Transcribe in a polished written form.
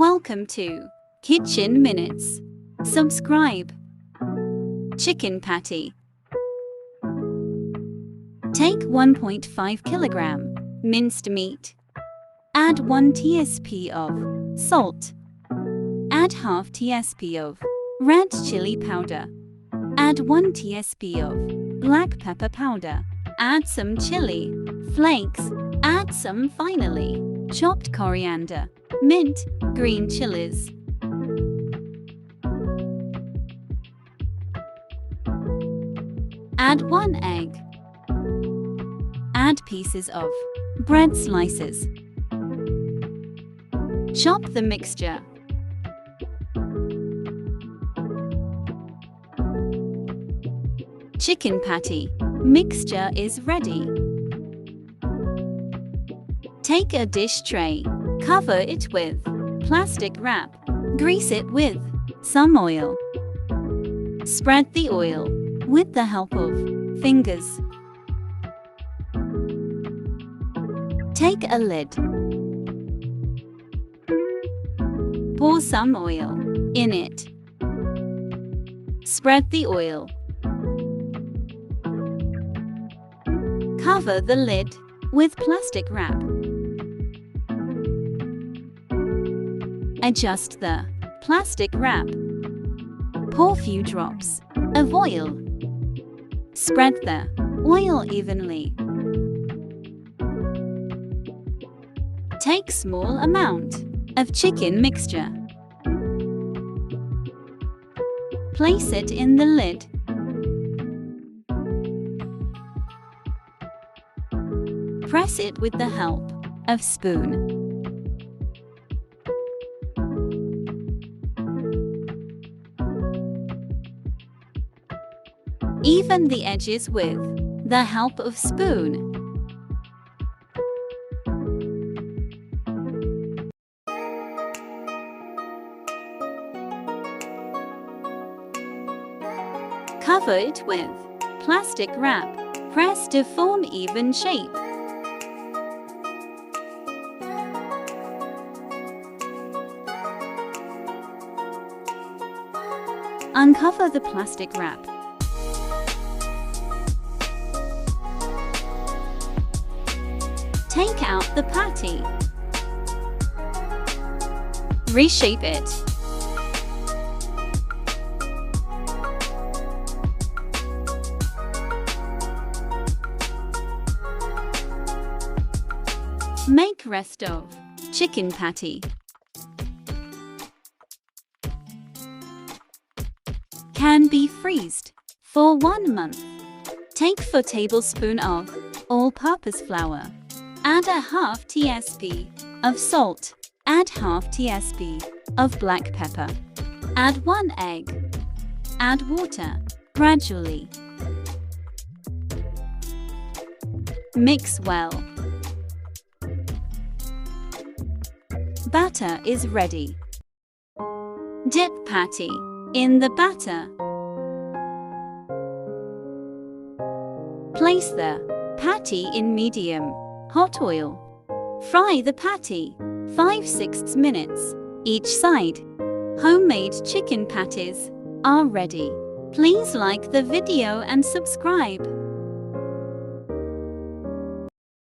Welcome to Kitchen Minutes. Subscribe. Chicken patty. Take 1.5 kilogram minced meat. Add 1 tsp of salt. Add half tsp of red chili powder. Add 1 tsp of black pepper powder. Add some chili flakes. Add some finely chopped coriander, mint, green chillies. Add 1 egg. Add pieces of bread slices. Chop the mixture. Chicken patty mixture is ready. Take a dish tray, cover it with plastic wrap, grease it with some oil. Spread the oil with the help of fingers. Take a lid. Pour some oil in it. Spread the oil. Cover the lid with plastic wrap. Adjust the plastic wrap. Pour few drops of oil. Spread the oil evenly. Take small amount of chicken mixture. Place it in the lid. Press it with the help of spoon. Even the edges with the help of spoon. Cover it with plastic wrap. Press to form even shape. Uncover the plastic wrap. Take out the patty. Reshape it. Make rest of chicken patty. Can be freezed for 1 month. Take 4 tablespoons of all-purpose flour. Add a half tsp of salt. Add half tsp of black pepper. Add 1 egg. Add water gradually. Mix well. Batter is ready. Dip patty in the batter. Place the patty in medium hot oil. Fry the patty 5-6 minutes each side. Homemade chicken patties are ready. Please like the video and subscribe.